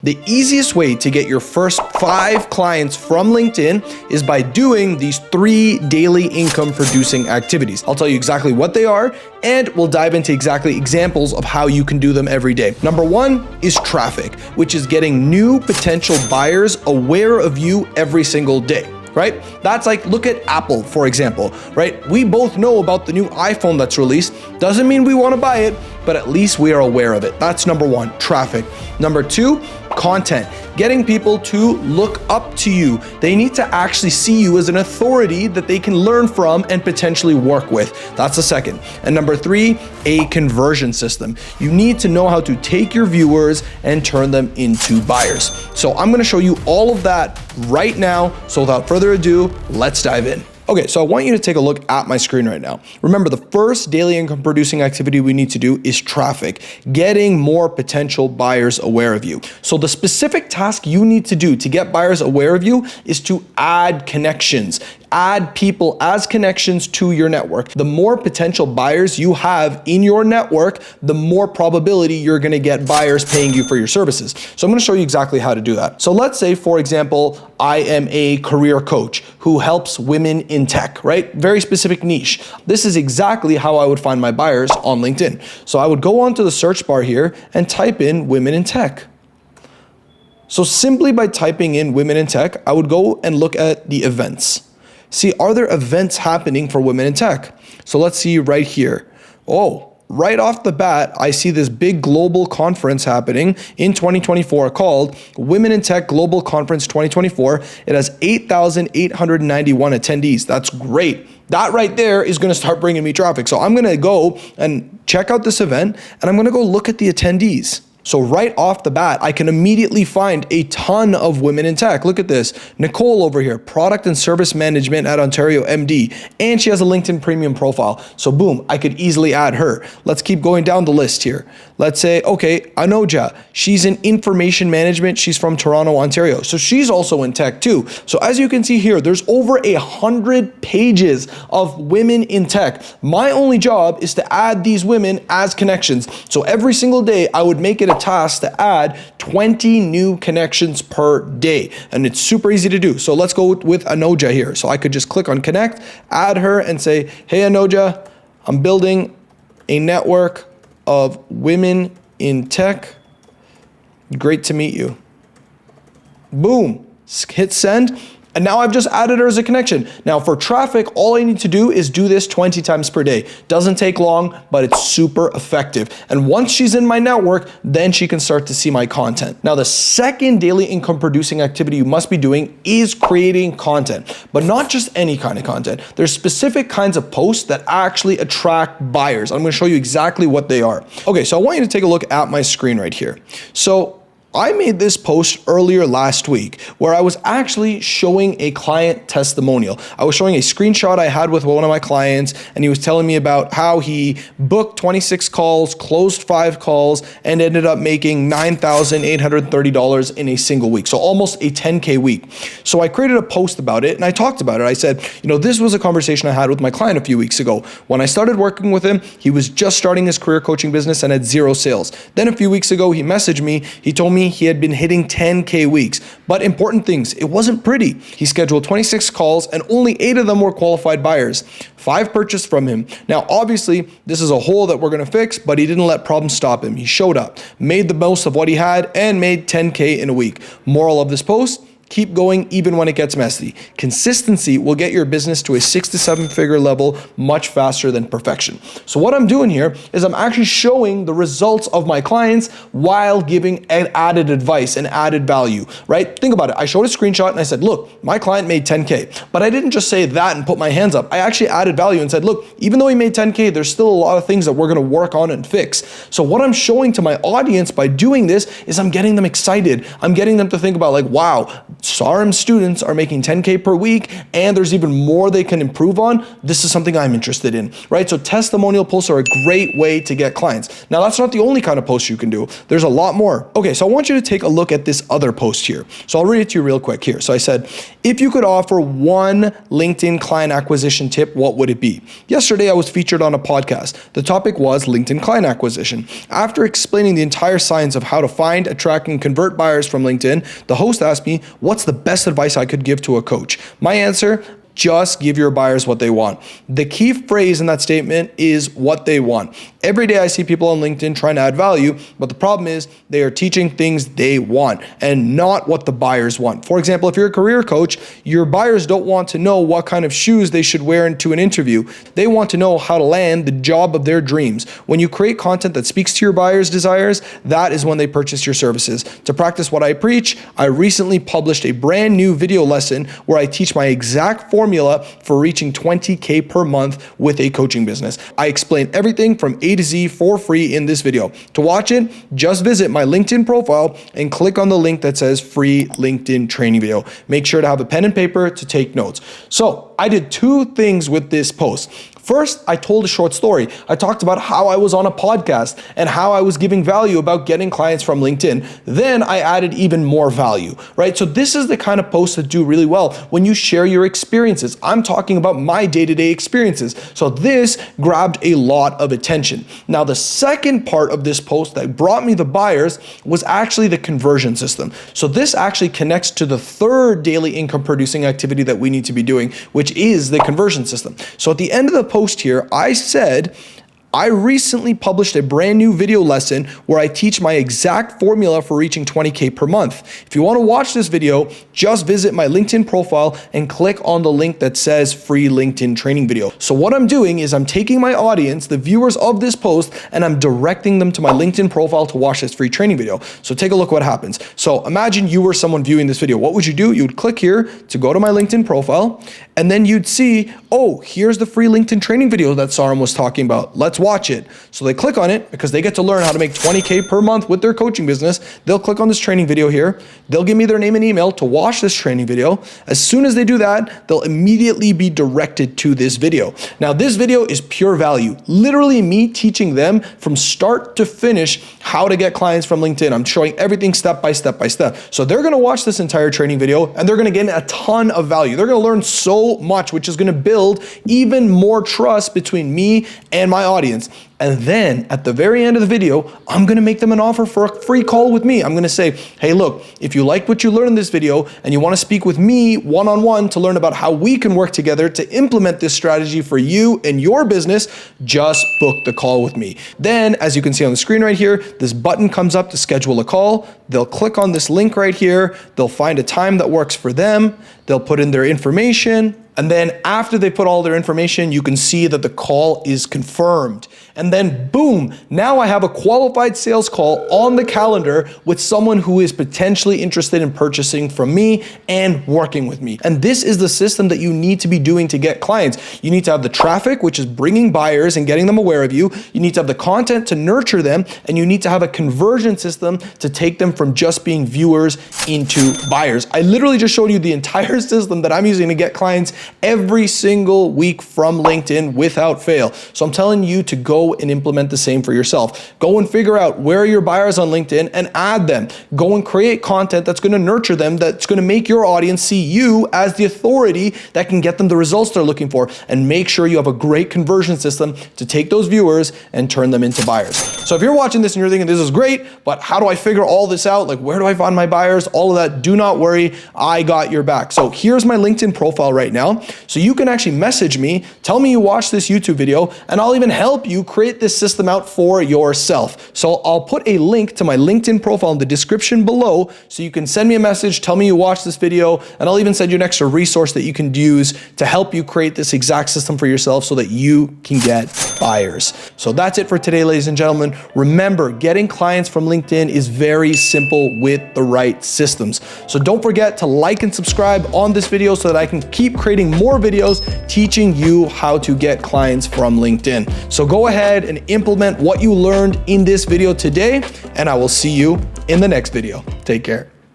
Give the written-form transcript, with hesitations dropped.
The easiest way to get your first 5 clients from LinkedIn is by doing these 3 daily income producing activities. I'll tell you exactly what they are, and we'll dive into exactly examples of how you can do them every day. Number 1 is traffic, which is getting new potential buyers aware of you every single day. Right? That's like, look at Apple, for example, right? We both know about the new iPhone that's released. Doesn't mean we want to buy it, but at least we are aware of it. That's number 1, traffic. Number 2, content. Getting people to look up to you. They need to actually see you as an authority that they can learn from and potentially work with. That's the second. And number 3, a conversion system. You need to know how to take your viewers and turn them into buyers. So I'm going to show you all of that right now. So without further ado, let's dive in. Okay, so I want you to take a look at my screen right now. Remember, the first daily income producing activity we need to do is traffic, getting more potential buyers aware of you. So the specific task you need to do to get buyers aware of you is to add connections. Add people as connections to your network. The more potential buyers you have in your network, the more probability you're gonna get buyers paying you for your services. So I'm gonna show you exactly how to do that. So let's say, for example, I am a career coach who helps women in tech, right? Very specific niche. This is exactly how I would find my buyers on LinkedIn. So I would go onto the search bar here and type in women in tech. So simply by typing in women in tech, I would go and look at the events. See, are there events happening for women in tech? So let's see right here. Oh, right off the bat, I see this big global conference happening in 2024 called Women in Tech Global Conference 2024. It has 8,891 attendees. That's great. That right there is going to start bringing me traffic. So I'm going to go and check out this event, and I'm going to go look at the attendees. So right off the bat, I can immediately find a ton of women in tech. Look at this. Nicole over here, product and service management at Ontario MD, and she has a LinkedIn premium profile. So boom, I could easily add her. Let's keep going down the list here. Let's say, okay, Anoja, she's in information management. She's from Toronto, Ontario. So she's also in tech too. So as you can see here, there's over 100 pages of women in tech. My only job is to add these women as connections. So every single day, I would make it a task to add 20 new connections per day. And it's super easy to do. So let's go with Anoja here. So I could just click on connect, add her and say, hey Anoja, I'm building a network of women in tech. Great to meet you. Boom, hit send. And now I've just added her as a connection. Now for traffic, all I need to do is do this 20 times per day. Doesn't take long, but it's super effective. And once she's in my network, then she can start to see my content. Now the second daily income producing activity you must be doing is creating content, but not just any kind of content. There's specific kinds of posts that actually attract buyers. I'm gonna show you exactly what they are. Okay, so I want you to take a look at my screen right here. So I made this post earlier last week where I was actually showing a client testimonial. I was showing a screenshot I had with one of my clients, and he was telling me about how he booked 26 calls, closed 5 calls, and ended up making $9,830 in a single week. So almost a 10K week. So I created a post about it and I talked about it. I said, this was a conversation I had with my client a few weeks ago. When I started working with him, he was just starting his career coaching business and had 0 sales. Then a few weeks ago, he messaged me. He told me he had been hitting 10K weeks, but important things, it wasn't pretty. He scheduled 26 calls and only 8 of them were qualified buyers. 5 purchased from him. Now, obviously, this is a hole that we're gonna fix, but he didn't let problems stop him. He showed up, made the most of what he had, and made 10K in a week. Moral of this post: keep going even when it gets messy. Consistency will get your business to a 6 to 7 figure level much faster than perfection. So what I'm doing here is I'm actually showing the results of my clients while giving added advice and added value, right? Think about it. I showed a screenshot and I said, look, my client made 10K, but I didn't just say that and put my hands up. I actually added value and said, look, even though he made 10K, there's still a lot of things that we're gonna work on and fix. So what I'm showing to my audience by doing this is I'm getting them excited. I'm getting them to think about like, wow, SARM students are making 10K per week, and there's even more they can improve on, this is something I'm interested in, right? So testimonial posts are a great way to get clients. Now, that's not the only kind of post you can do. There's a lot more. Okay, so I want you to take a look at this other post here. So I'll read it to you real quick here. So I said, if you could offer one LinkedIn client acquisition tip, what would it be? Yesterday, I was featured on a podcast. The topic was LinkedIn client acquisition. After explaining the entire science of how to find, attract, and convert buyers from LinkedIn, the host asked me, what's the best advice I could give to a coach? My answer, just give your buyers what they want. The key phrase in that statement is what they want. Every day I see people on LinkedIn trying to add value, but the problem is they are teaching things they want and not what the buyers want. For example, if you're a career coach, your buyers don't want to know what kind of shoes they should wear into an interview. They want to know how to land the job of their dreams. When you create content that speaks to your buyers' desires, that is when they purchase your services. To practice what I preach, I recently published a brand new video lesson where I teach my exact formula for reaching 20K per month with a coaching business. I explain everything from A to Z for free in this video. To watch it, just visit my LinkedIn profile and click on the link that says free LinkedIn training video. Make sure to have a pen and paper to take notes. So I did two things with this post. First, I told a short story. I talked about how I was on a podcast and how I was giving value about getting clients from LinkedIn. Then I added even more value, right? So this is the kind of posts that do really well when you share your experiences. I'm talking about my day-to-day experiences. So this grabbed a lot of attention. Now, the second part of this post that brought me the buyers was actually the conversion system. So this actually connects to the third daily income producing activity that we need to be doing, which is the conversion system. So at the end of the post here, I said, I recently published a brand new video lesson where I teach my exact formula for reaching 20K per month. If you want to watch this video, just visit my LinkedIn profile and click on the link that says free LinkedIn training video. So what I'm doing is I'm taking my audience, the viewers of this post, and I'm directing them to my LinkedIn profile to watch this free training video. So take a look what happens. So imagine you were someone viewing this video. What would you do? You would click here to go to my LinkedIn profile, and then you'd see, oh, here's the free LinkedIn training video that Saram was talking about. Let's watch it. So they click on it because they get to learn how to make 20K per month with their coaching business. They'll click on this training video here. They'll give me their name and email to watch this training video. As soon as they do that, they'll immediately be directed to this video. Now, this video is pure value. Literally me teaching them from start to finish how to get clients from LinkedIn. I'm showing everything step by step by step. So they're going to watch this entire training video and they're going to gain a ton of value. They're going to learn so much, which is going to build even more trust between me and my audience. And then at the very end of the video, I'm gonna make them an offer for a free call with me. I'm gonna say, hey, look, if you like what you learned in this video and you wanna speak with me one-on-one to learn about how we can work together to implement this strategy for you and your business, just book the call with me. Then, as you can see on the screen right here, this button comes up to schedule a call. They'll click on this link right here. They'll find a time that works for them. They'll put in their information. And then after they put all their information, you can see that the call is confirmed. And then boom, now I have a qualified sales call on the calendar with someone who is potentially interested in purchasing from me and working with me. And this is the system that you need to be doing to get clients. You need to have the traffic, which is bringing buyers and getting them aware of you. You need to have the content to nurture them, and you need to have a conversion system to take them from just being viewers into buyers. I literally just showed you the entire system that I'm using to get clients every single week from LinkedIn without fail. So I'm telling you to go and implement the same for yourself. Go and figure out where are your buyers on LinkedIn and add them. Go and create content that's going to nurture them, that's going to make your audience see you as the authority that can get them the results they're looking for, and make sure you have a great conversion system to take those viewers and turn them into buyers. So if you're watching this and you're thinking this is great, but how do I figure all this out? Like, where do I find my buyers? All of that, do not worry. I got your back. So here's my LinkedIn profile right now. So you can actually message me, tell me you watched this YouTube video, and I'll even help you create this system out for yourself. So I'll put a link to my LinkedIn profile in the description below so you can send me a message, tell me you watched this video, and I'll even send you an extra resource that you can use to help you create this exact system for yourself so that you can get buyers. So that's it for today, ladies and gentlemen. Remember, getting clients from LinkedIn is very simple with the right systems. So don't forget to like and subscribe on this video so that I can keep creating more videos teaching you how to get clients from LinkedIn. So go ahead and implement what you learned in this video today, and I will see you in the next video. Take care.